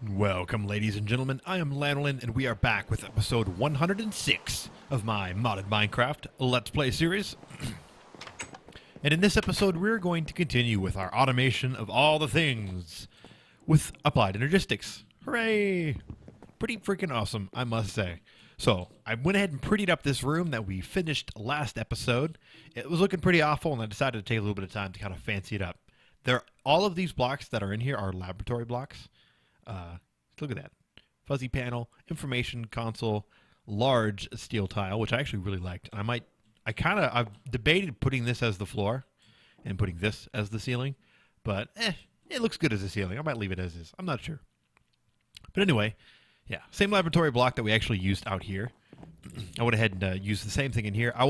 Welcome, ladies and gentlemen. I am Lanolin, and we are back with episode 106 of my modded Minecraft Let's Play series. And in this episode, we're going to continue with our automation of all the things with Applied Energistics. Hooray! Pretty freaking awesome, I must say. So, I went ahead and prettied up this room that we finished last episode. It was looking pretty awful, and I decided to take a little bit of time to kind of fancy it up. All of these blocks that are in here are laboratory blocks. Look at that. Fuzzy panel, information console, large steel tile, which I actually really liked. I've debated putting this as the floor and putting this as the ceiling, but it looks good as a ceiling. I might leave it as is. I'm not sure. But anyway, yeah, same laboratory block that we actually used out here. I went ahead and used the same thing in here. I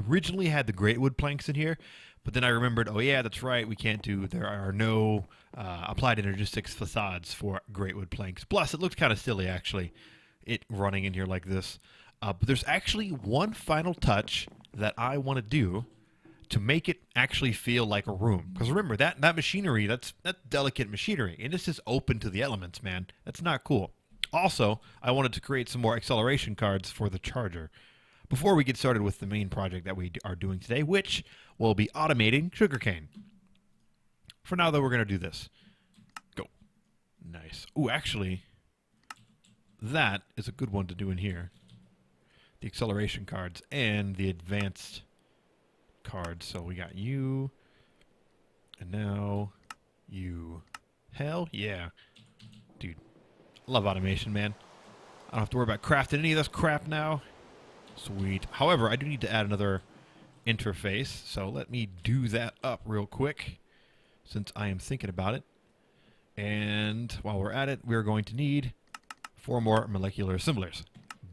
originally had the great wood planks in here, but then I remembered, oh yeah, that's right, there are no Applied Energistics facades for great wood planks. Plus, it looks kind of silly, actually, it running in here like this. But there's actually one final touch that I want to do to make it actually feel like a room. Because remember, that machinery, that's delicate machinery, and this is open to the elements, man. That's not cool. Also, I wanted to create some more acceleration cards for the charger before we get started with the main project that we are doing today, which will be automating sugarcane. For now, though, we're going to do this. Go. Nice. Ooh, actually, that is a good one to do in here. The acceleration cards and the advanced cards. So we got you, and now you. Hell yeah. Dude, I love automation, man. I don't have to worry about crafting any of this crap now. Sweet. However, I do need to add another interface, so let me do that up real quick since I am thinking about it. And while we're at it, we're going to need 4 more molecular assemblers.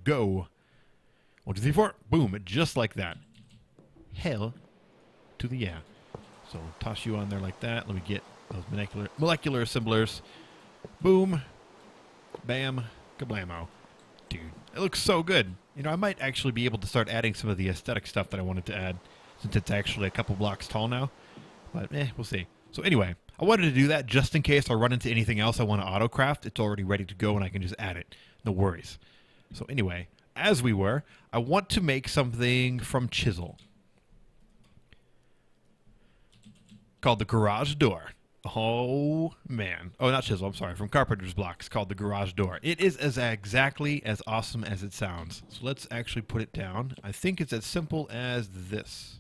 Go. 1, 2, 3, 4. Boom. Just like that. Hell to the yeah. So toss you on there like that. Let me get those molecular assemblers. Boom. Bam. Kablamo. Dude, it looks so good. You know, I might actually be able to start adding some of the aesthetic stuff that I wanted to add, since it's actually a couple blocks tall now. But, we'll see. So anyway, I wanted to do that just in case I run into anything else I want to auto-craft. It's already ready to go, and I can just add it. No worries. So anyway, as we were, I want to make something from chisel called the garage door. Oh, man. Oh, not chisel, I'm sorry. From carpenter's blocks, called the garage door. It is exactly as awesome as it sounds. So let's actually put it down. I think it's as simple as this.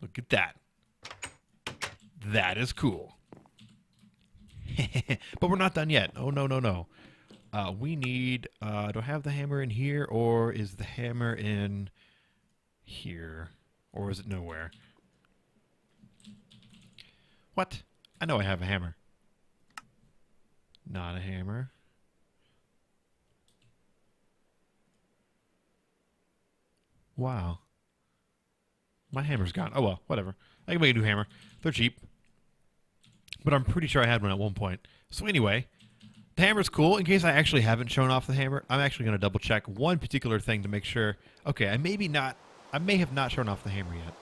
Look at that. That is cool. But we're not done yet. Oh, no, no, no. We need... do I have the hammer in here, or is the hammer in here? Or is it nowhere? What? I know I have a hammer. Not a hammer. Wow. My hammer's gone. Oh well, whatever. I can make a new hammer. They're cheap. But I'm pretty sure I had one at one point. So anyway, the hammer's cool. In case I actually haven't shown off the hammer, I'm actually going to double check one particular thing to make sure. Okay, I may have not shown off the hammer yet.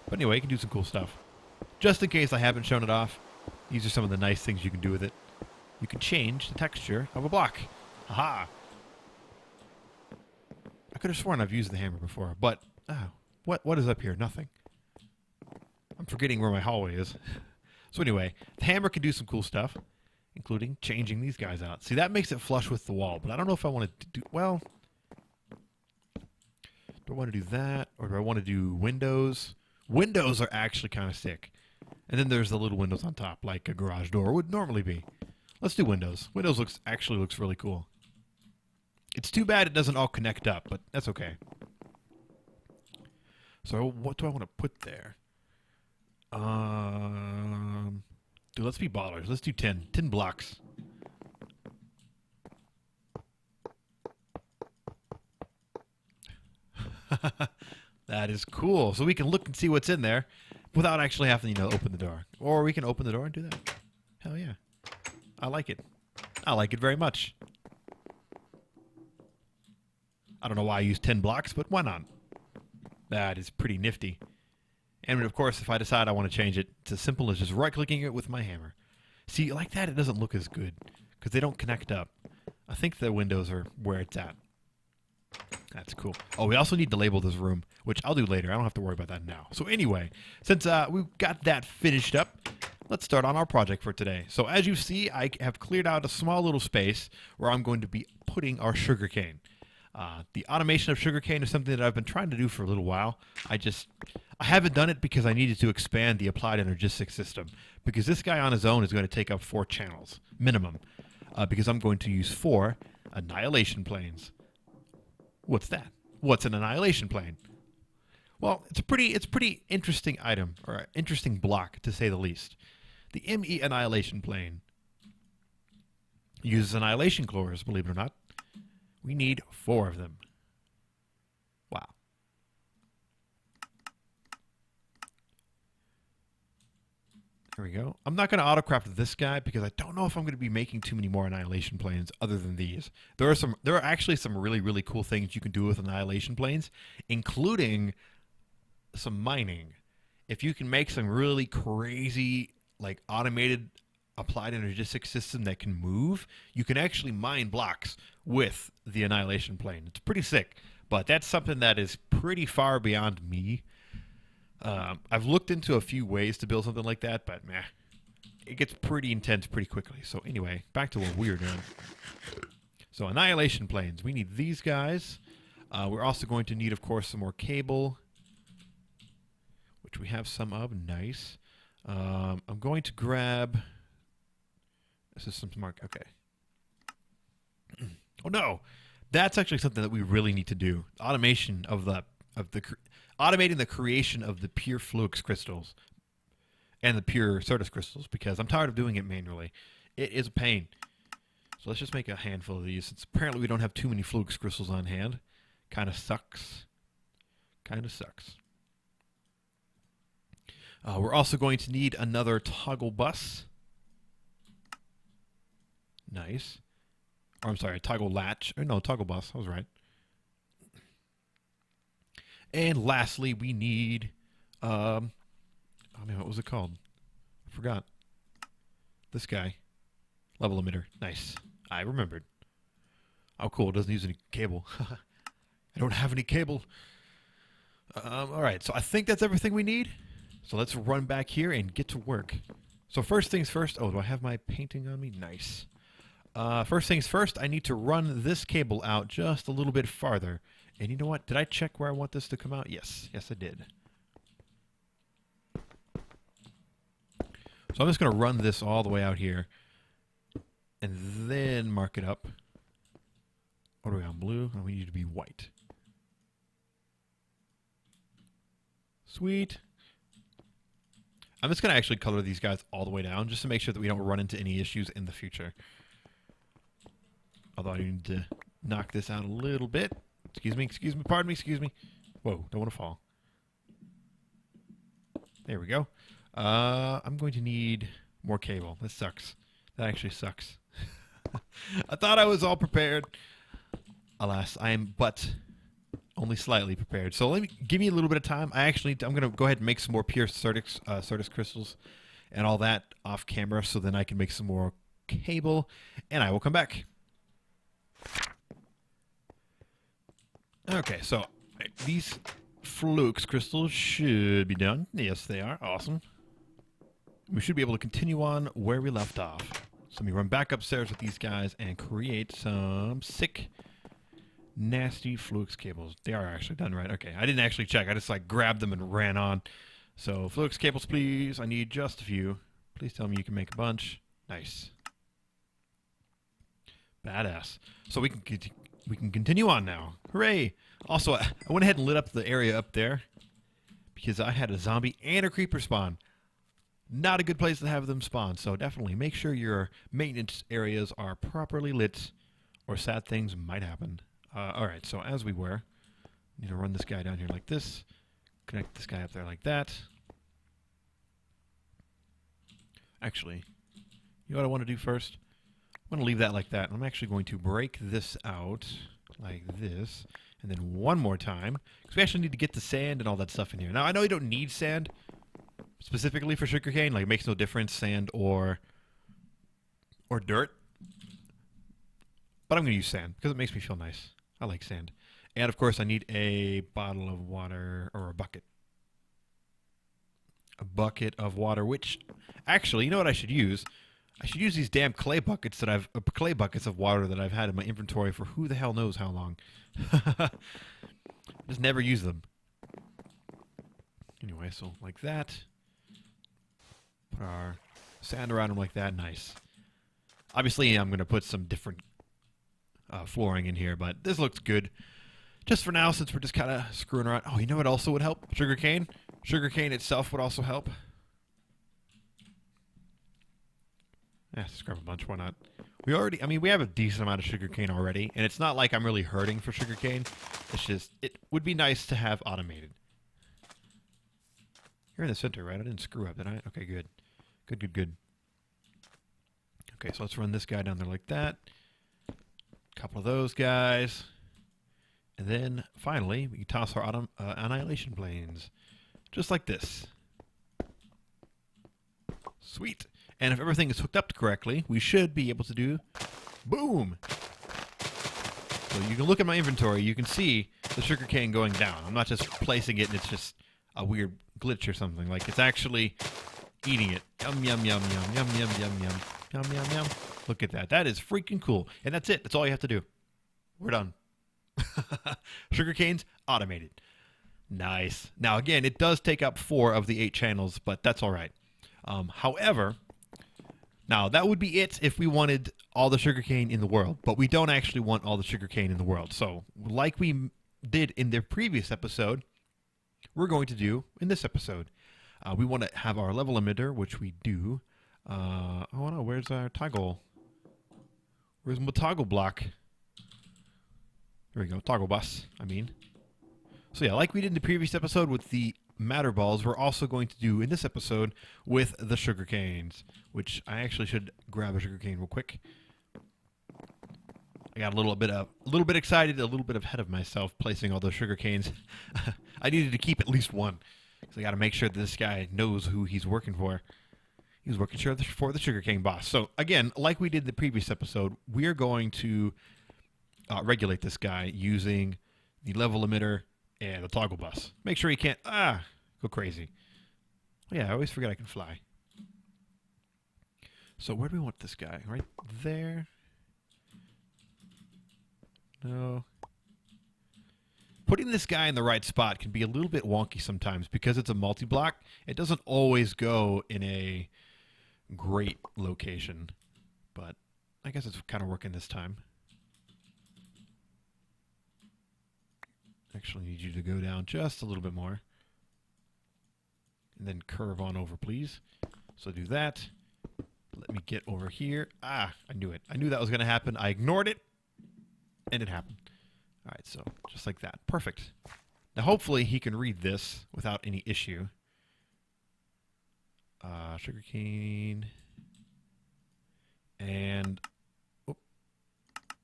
But anyway, you can do some cool stuff. Just in case I haven't shown it off, these are some of the nice things you can do with it. You can change the texture of a block. Haha! I could have sworn I've used the hammer before, but what is up here? Nothing. I'm forgetting where my hallway is. So anyway, the hammer can do some cool stuff, including changing these guys out. See, that makes it flush with the wall, but I don't know if I want to do... Well, do I want to do that, or do I want to do windows? Windows are actually kind of sick. And then there's the little windows on top, like a garage door would normally be. Let's do windows. Windows actually looks really cool. It's too bad it doesn't all connect up, but that's okay. So what do I want to put there? Dude, let's be ballers. Let's do 10. 10 blocks. That is cool. So we can look and see what's in there without actually having to, open the door. Or we can open the door and do that. Hell yeah. I like it. I like it very much. I don't know why I use 10 blocks, but why not? That is pretty nifty. And of course, if I decide I want to change it, it's as simple as just right-clicking it with my hammer. See, like that, it doesn't look as good because they don't connect up. I think the windows are where it's at. That's cool. Oh, we also need to label this room, which I'll do later. I don't have to worry about that now. So anyway, since we've got that finished up, let's start on our project for today. So as you see, I have cleared out a small little space where I'm going to be putting our sugarcane. The automation of sugarcane is something that I've been trying to do for a little while. I haven't done it because I needed to expand the Applied Energistics system, because this guy on his own is going to take up 4 channels minimum, because I'm going to use 4 Annihilation planes. What's that? What's an Annihilation plane? Well, it's a pretty interesting item, or interesting block to say the least. The ME Annihilation plane uses annihilation cores, believe it or not. We need 4 of them. Wow. There we go. I'm not going to autocraft this guy because I don't know if I'm going to be making too many more annihilation planes other than these. There are actually some really cool things you can do with annihilation planes, including some mining. If you can make some really crazy, like, automated Applied Energistics system that can move, you can actually mine blocks with the annihilation plane. It's pretty sick, but that's something that is pretty far beyond me. I've looked into a few ways to build something like that, but meh, it gets pretty intense pretty quickly. So anyway, back to what we're doing. So annihilation planes, we need these guys. We're also going to need, of course, some more cable, which we have some of. Nice. I'm going to grab... This is some smart... Okay. Oh no! That's actually something that we really need to do. Automation of automating the creation of the pure flux crystals and the pure Certus crystals, because I'm tired of doing it manually. It is a pain. So let's just make a handful of these, since apparently we don't have too many flux crystals on hand. Kind of sucks. Kind of sucks. We're also going to need another toggle bus. Nice. Or I'm sorry, toggle latch. Or no, toggle bus. I was right. And lastly, we need... oh man, what was it called? I forgot. This guy. Level emitter. Nice. I remembered. Oh, cool. It doesn't use any cable. I don't have any cable. Alright, so I think that's everything we need. So let's run back here and get to work. So first things first. Oh, do I have my painting on me? Nice. First things first, I need to run this cable out just a little bit farther. And you know what? Did I check where I want this to come out? Yes. Yes, I did. So I'm just going to run this all the way out here. And then mark it up. What are we on? Blue? Oh, we need to be white. Sweet. I'm just going to actually color these guys all the way down just to make sure that we don't run into any issues in the future. Although I need to knock this out a little bit. Excuse me, pardon me, excuse me. Whoa, don't want to fall. There we go. I'm going to need more cable. This sucks. That actually sucks. I thought I was all prepared. Alas, I am but only slightly prepared. So give me a little bit of time. I'm going to go ahead and make some more pure Certus crystals and all that off camera, so then I can make some more cable, and I will come back. Okay, so these flux crystals should be done. Yes, they are. Awesome. We should be able to continue on where we left off. So let me run back upstairs with these guys and create some sick, nasty flux cables. They are actually done right. Okay, I didn't actually check. I just like grabbed them and ran on. So flux cables, please. I need just a few. Please tell me you can make a bunch. Nice. Badass. So we can continue on now. Hooray! Also, I went ahead and lit up the area up there because I had a zombie and a creeper spawn. Not a good place to have them spawn, so definitely make sure your maintenance areas are properly lit or sad things might happen. Alright, so as we were, need to run this guy down here like this, connect this guy up there like that. Actually, you know what I want to do first? I'm going to leave that like that. I'm actually going to break this out like this, and then one more time, because we actually need to get the sand and all that stuff in here. Now, I know you don't need sand specifically for sugarcane. Like, it makes no difference, sand or or dirt. But I'm going to use sand because it makes me feel nice. I like sand. And of course I need a bottle of water, or a bucket. A bucket of water, which actually, you know what I should use? I should use these damn clay buckets of water that I've had in my inventory for who the hell knows how long. Just never use them. Anyway, so like that. Put our sand around them like that. Nice. Obviously, I'm going to put some different flooring in here, but this looks good. Just for now, since we're just kind of screwing around. Oh, you know what also would help? Sugarcane. Sugarcane itself would also help. Yeah, just grab a bunch. Why not? We have a decent amount of sugarcane already, and it's not like I'm really hurting for sugarcane. It's just, it would be nice to have automated. You're in the center, right? I didn't screw up, did I? Okay, good. Good. Okay, so let's run this guy down there like that. A couple of those guys. And then, finally, we can toss our Annihilation planes. Just like this. Sweet. And if everything is hooked up correctly, we should be able to do... Boom! So you can look at my inventory, you can see the sugarcane going down. I'm not just placing it and it's just a weird glitch or something. Like, it's actually eating it. Yum, yum, yum, yum, yum, yum, yum, yum. Yum, yum, yum. Look at that. That is freaking cool. And that's it. That's all you have to do. We're done. Sugarcane's automated. Nice. Now, again, it does take up 4 of the 8 channels, but that's all right. However, now that would be it if we wanted all the sugarcane in the world, but we don't actually want all the sugarcane in the world. So, like we did in the previous episode, we're going to do in this episode. We want to have our level emitter, which we do. Oh no, where's our toggle? Where's my toggle block? There we go, toggle bus, I mean. So yeah, like we did in the previous episode with the matter balls, we're also going to do in this episode with the sugar canes, which I actually should grab a sugar cane real quick. I got a little bit excited, a little bit ahead of myself placing all those sugar canes. I needed to keep at least one, because I got to make sure that this guy knows who he's working for. He's working for the sugarcane boss. So again, like we did in the previous episode, we are going to regulate this guy using the level emitter and the toggle bus. Make sure he can't go crazy. Oh, yeah, I always forget I can fly. So where do we want this guy? Right there? No. Putting this guy in the right spot can be a little bit wonky sometimes because it's a multi-block. It doesn't always go in a great location, but I guess it's kind of working this time. Actually need you to go down just a little bit more. And then curve on over, please. So do that. Let me get over here. I knew it. I knew that was going to happen. I ignored it, and it happened. All right, so just like that. Perfect. Now, hopefully, he can read this without any issue. Sugarcane. And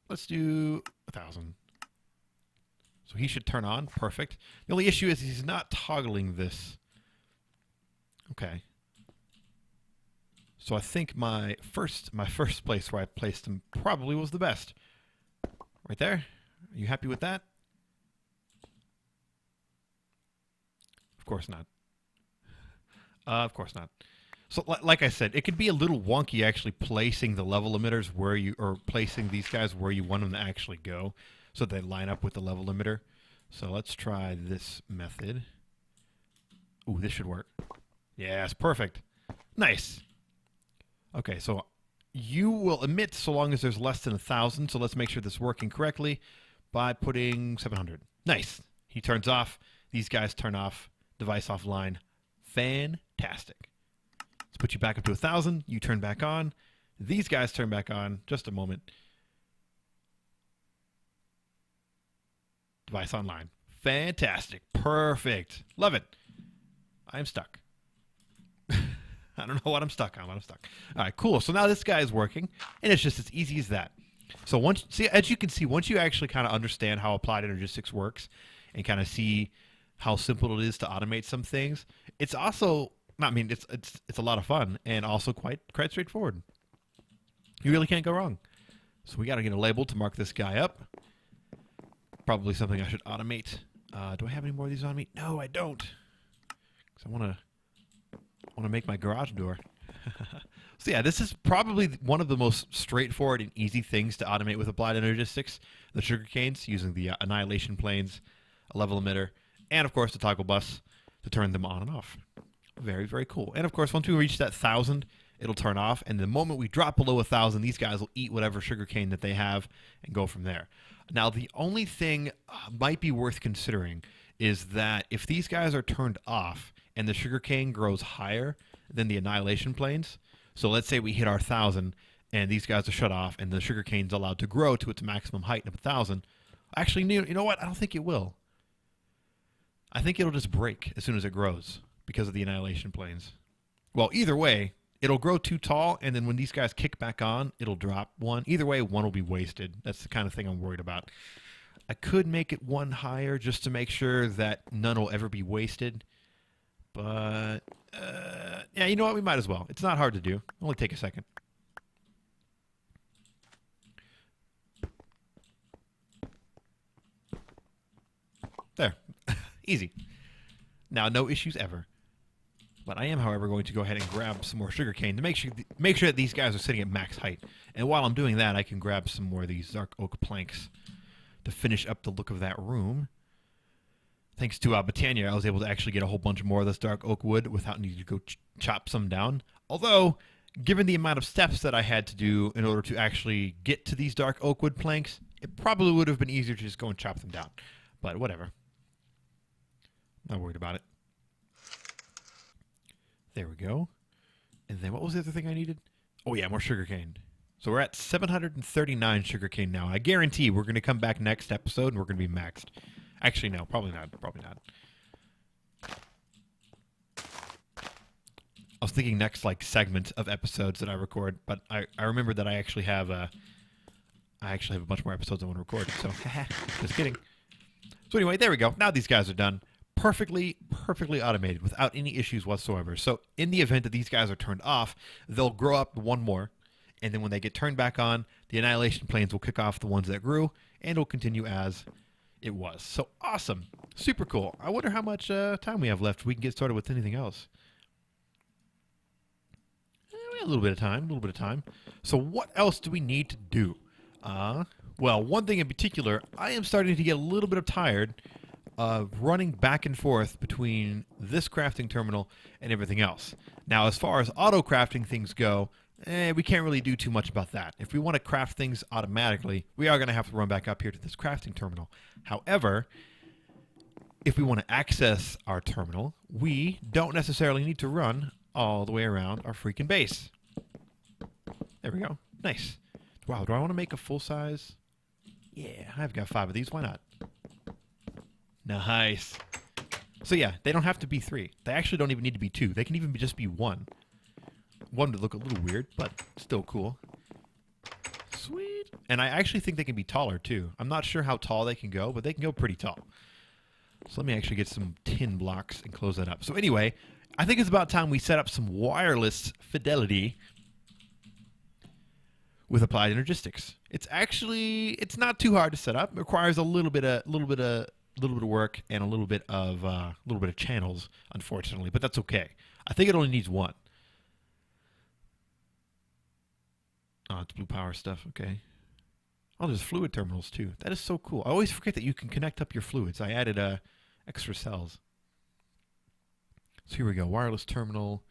let's do 1,000. So he should turn on. Perfect. The only issue is he's not toggling this. Okay. So I think my first place where I placed him probably was the best. Right there. Are you happy with that? Of course not. Of course not. So like I said, it could be a little wonky actually placing the level emitters where you, or placing these guys where you want them to actually go, so they line up with the level emitter. So let's try this method. Ooh, this should work. Yes, perfect. Nice. Okay, so you will emit so long as there's less than 1,000. So let's make sure this is working correctly by putting 700. Nice. He turns off. These guys turn off. Device offline. Fantastic. Let's put you back up to 1,000. You turn back on. These guys turn back on. Just a moment. Device online. Fantastic. Perfect. Love it. I'm stuck. I don't know what I'm stuck on, but I'm stuck. All right, cool. So now this guy is working, and it's just as easy as that. So once, see, as you can see, once you actually kind of understand how Applied Energistics works and kind of see how simple it is to automate some things, it's also, I mean, it's a lot of fun and also quite straightforward. You really can't go wrong. So we got to get a label to mark this guy up. Probably something I should automate. Do I have any more of these on me? No, I don't. Because I want to make my garage door. So yeah, this is probably one of the most straightforward and easy things to automate with Applied Energistics. The sugar canes using the Annihilation planes, a level emitter, and of course the toggle bus to turn them on and off. Very, very cool. And of course, once we reach that 1,000, it'll turn off. And the moment we drop below 1,000, these guys will eat whatever sugar cane that they have and go from there. Now, the only thing might be worth considering is that if these guys are turned off and the sugar cane grows higher than the Annihilation planes, so let's say we hit our 1,000 and these guys are shut off and the sugar cane's allowed to grow to its maximum height of 1,000. Actually, you know what? I don't think it will. I think it'll just break as soon as it grows because of the Annihilation planes. Well, either way, it'll grow too tall, and then when these guys kick back on, it'll drop one. Either way, one will be wasted. That's the kind of thing I'm worried about. I could make it one higher just to make sure that none will ever be wasted. But, yeah, you know what? We might as well. It's not hard to do. It'll only take a second. There. Easy. Now, no issues ever. But I am, however, going to go ahead and grab some more sugarcane to make sure that these guys are sitting at max height. And while I'm doing that, I can grab some more of these dark oak planks to finish up the look of that room. Thanks to Botania, I was able to actually get a whole bunch more of this dark oak wood without needing to go chop some down. Although, given the amount of steps that I had to do in order to actually get to these dark oak wood planks, it probably would have been easier to just go and chop them down. But whatever. Not worried about it. There we go. And then what was the other thing I needed? Oh yeah, more sugarcane. So we're at 739 sugarcane now. I guarantee we're going to come back next episode and we're going to be maxed. Actually, no, probably not. Probably not. I was thinking next like segment of episodes that I record, but I remember that I actually have a bunch more episodes I want to record. So just kidding. So anyway, there we go. Now these guys are done. Perfectly automated without any issues whatsoever. So in the event that these guys are turned off, they'll grow up one more, and then when they get turned back on, the Annihilation planes will kick off the ones that grew, and it'll continue as it was. So awesome. Super cool. I wonder how much time we have left. We can get started with anything else. We have a little bit of time. So what else do we need to do? Well, one thing in particular, I am starting to get a little bit tired running back and forth between this crafting terminal and everything else. Now, as far as auto crafting things go, we can't really do too much about that. If we want to craft things automatically, we are going to have to run back up here to this crafting terminal. However, if we want to access our terminal, we don't necessarily need to run all the way around our freaking base. There we go. Nice. Wow, do I want to make a full size? Yeah, I've got 5 of these. Why not? Nice. So yeah, they don't have to be 3. They actually don't even need to be 2. They can even just be 1. 1 would look a little weird, but still cool. Sweet. And I actually think they can be taller too. I'm not sure how tall they can go, but they can go pretty tall. So let me actually get some tin blocks and close that up. So anyway, I think it's about time we set up some wireless fidelity with Applied Energistics. It's not too hard to set up. It requires a little bit of work and a little bit of channels, unfortunately, but that's okay. I think it only needs 1. Oh, it's blue power stuff. Okay. Oh, there's fluid terminals too. That is so cool. I always forget that you can connect up your fluids. I added extra cells. So here we go. Wireless terminal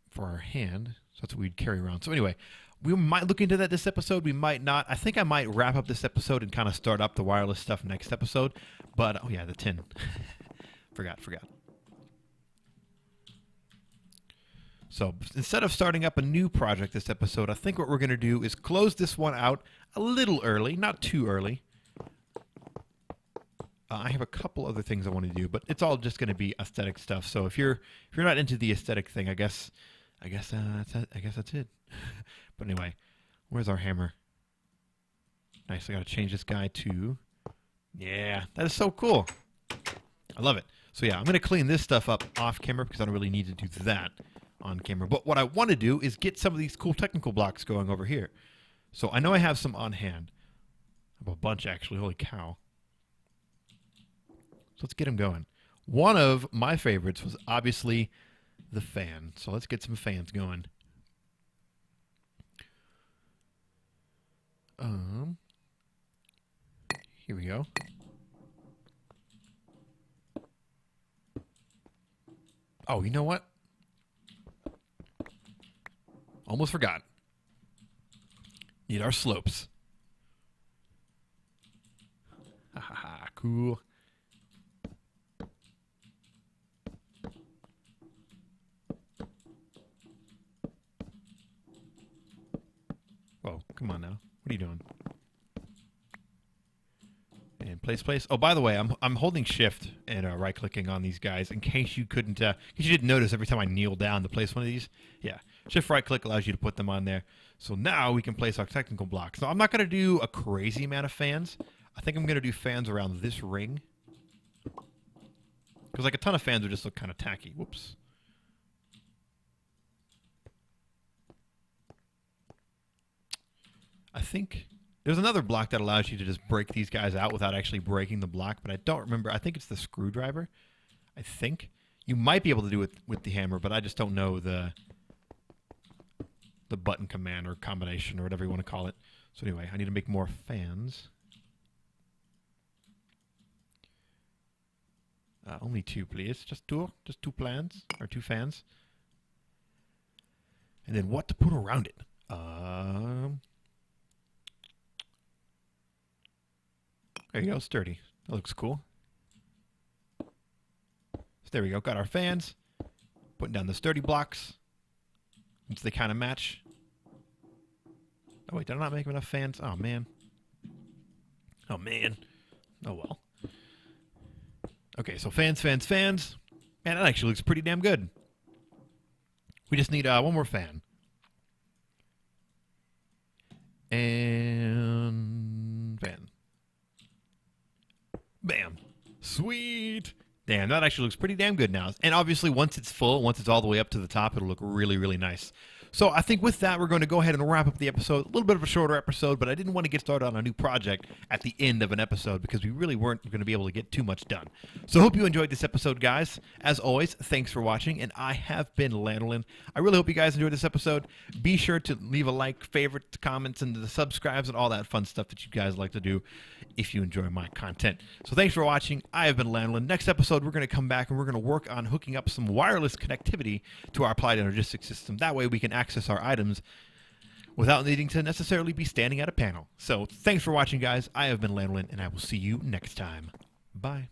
for our hand. So that's what we'd carry around. So anyway, we might look into that this episode. We might not. I think I might wrap up this episode and kind of start up the wireless stuff next episode. But, oh yeah, the tin. Forgot. So instead of starting up a new project this episode, I think what we're going to do is close this one out a little early, not too early. I have a couple other things I want to do, but it's all just going to be aesthetic stuff. So if you're not into the aesthetic thing, I guess that's it. But anyway, where's our hammer? Nice. I got to change this guy to. Yeah, that is so cool. I love it. So yeah, I'm going to clean this stuff up off camera because I don't really need to do that. on camera. But what I want to do is get some of these cool technical blocks going over here. So I know I have some on hand. I have a bunch, actually. Holy cow. So let's get them going. One of my favorites was obviously the fan. So let's get some fans going. Here we go. Oh, you know what? Almost forgot. Need our slopes. Ha ha ha, cool. Whoa, come on now. What are you doing? And place. Oh, by the way, I'm holding shift and right-clicking on these guys in case you couldn't, in case you didn't notice every time I kneel down to place one of these. Yeah, shift right-click allows you to put them on there. So now we can place our technical blocks. Now I'm not going to do a crazy amount of fans. I think I'm going to do fans around this ring. Because like a ton of fans would just look kind of tacky. Whoops. I think there's another block that allows you to just break these guys out without actually breaking the block, but I don't remember. I think it's the screwdriver. I think. You might be able to do it with the hammer, but I just don't know the button command or combination or whatever you want to call it. So anyway, I need to make more fans. Only two, please. Just two plans, or two fans. And then what to put around it? There you go, sturdy. That looks cool. So there we go, got our fans. Putting down the sturdy blocks. Once they kind of match. Oh wait, did I not make enough fans? Oh man. Oh man. Oh well. Okay, so fans. Man, that actually looks pretty damn good. We just need one more fan. And fan. Bam. Sweet. Damn, that actually looks pretty damn good now. And obviously, once it's full, once it's all the way up to the top, it'll look really, really nice. So I think with that, we're going to go ahead and wrap up the episode. A little bit of a shorter episode, but I didn't want to get started on a new project at the end of an episode because we really weren't going to be able to get too much done. So I hope you enjoyed this episode, guys. As always, thanks for watching, and I have been Lanolin. I really hope you guys enjoyed this episode. Be sure to leave a like, favorite, comments, and the subscribes and all that fun stuff that you guys like to do if you enjoy my content. So thanks for watching. I have been Lanolin. Next episode, we're going to come back and we're going to work on hooking up some wireless connectivity to our Applied Energistics system. That way we can access our items without needing to necessarily be standing at a panel. So thanks for watching, guys. I have been Lanolin, and I will see you next time. Bye.